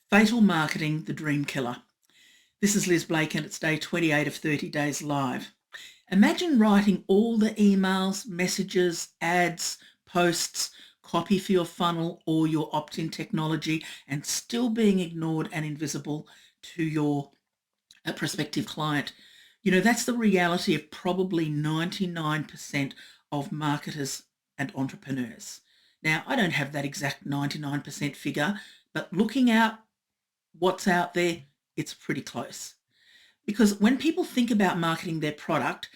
Fatal Marketing, the Dream Killer. This is Liz Blake and it's day 28 of 30 Days Live. Imagine writing all the emails, messages, ads, posts, copy for your funnel or your opt-in technology and still being ignored and invisible to your prospective client. You know, that's the reality of probably 99% of marketers and entrepreneurs. Now, I don't have that exact 99% figure, but looking out what's out there, it's pretty close. Because when people think about marketing their product,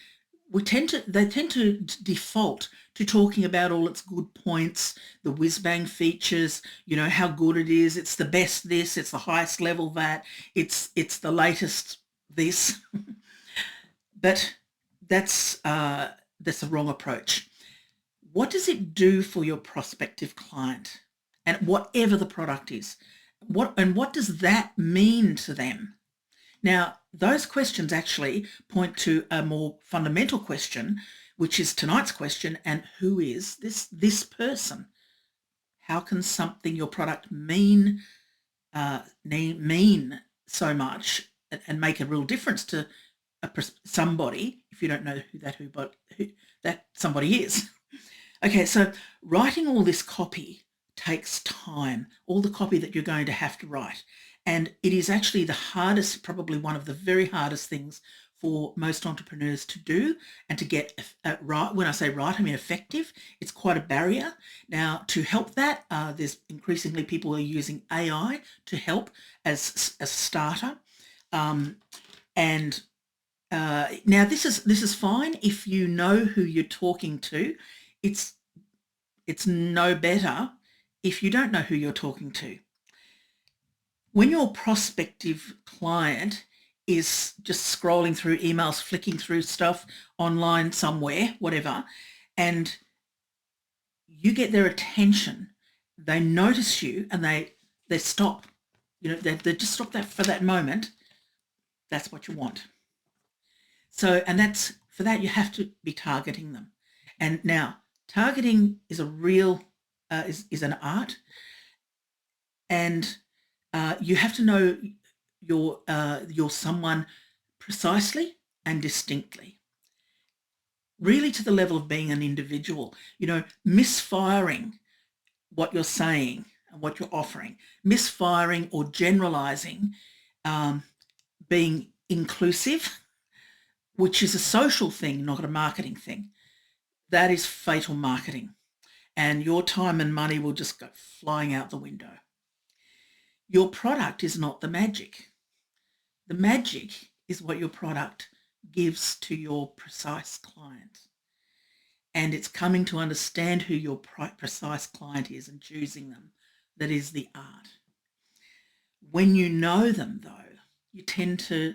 they tend to default to talking about all its good points, the whiz-bang features, you know, how good it is, it's the best this, it's the highest level that, it's the latest this. But that's the wrong approach. What does it do for your prospective client? And whatever the product is, what does that mean to them? Now, those questions actually point to a more fundamental question, which is tonight's question, and who is this person? How can something, your product, mean so much and make a real difference to somebody if you don't know who that somebody is? Okay, so writing all this copy takes time, all the copy that you're going to have to write. And it is actually the hardest, probably one of the very hardest things for most entrepreneurs to do and to get right. When I say right, I mean effective. It's quite a barrier. Now, to help that, there's increasingly people are using AI to help as a starter. Now this is fine if you know who you're talking to. It's no better if you don't know who you're talking to. When your prospective client is just scrolling through emails, flicking through stuff online somewhere, whatever, and you get their attention, they notice you and they stop, you know, they just stop that for that moment. That's what you want. So, and for that you have to be targeting them. And now targeting is a real, is an art, and you have to know your someone precisely and distinctly, really to the level of being an individual. You know, misfiring what you're saying and what you're offering, misfiring or generalizing, being inclusive, which is a social thing, not a marketing thing. That is fatal marketing, and your time and money will just go flying out the window. Your product is not the magic. The magic is what your product gives to your precise client. And it's coming to understand who your precise client is and choosing them that is the art. When you know them, though, you tend to,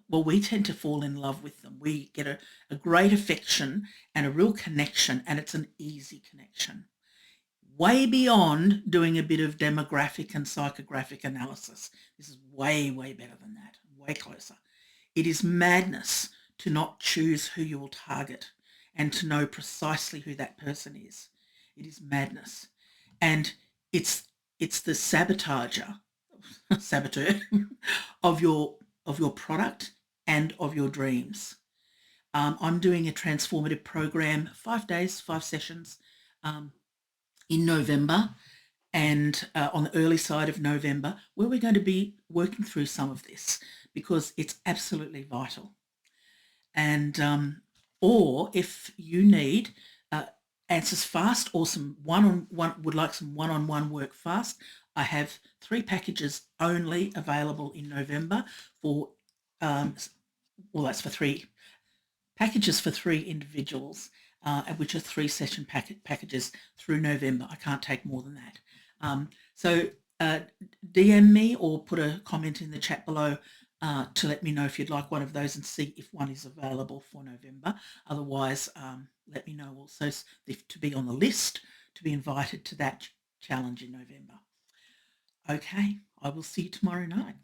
we tend to fall in love with them. We get a great affection and a real connection, and it's an easy connection. Way beyond doing a bit of demographic and psychographic analysis. This is way, way better than that, way closer. It is madness to not choose who you will target and to know precisely who that person is. It is madness. And it's the saboteur of your product and of your dreams. I'm doing a transformative program, 5 days, 5 sessions, in November, and on the early side of November, where we're going to be working through some of this because it's absolutely vital. And or if you need answers fast or some would like some one-on-one work fast, I have 3 packages only available in November for that's for 3 packages for 3 individuals, which are 3 session packages through November. I can't take more than that. So DM me or put a comment in the chat below to let me know if you'd like one of those and see if one is available for November. Otherwise, let me know also to be on the list to be invited to that challenge in November. Okay, I will see you tomorrow night.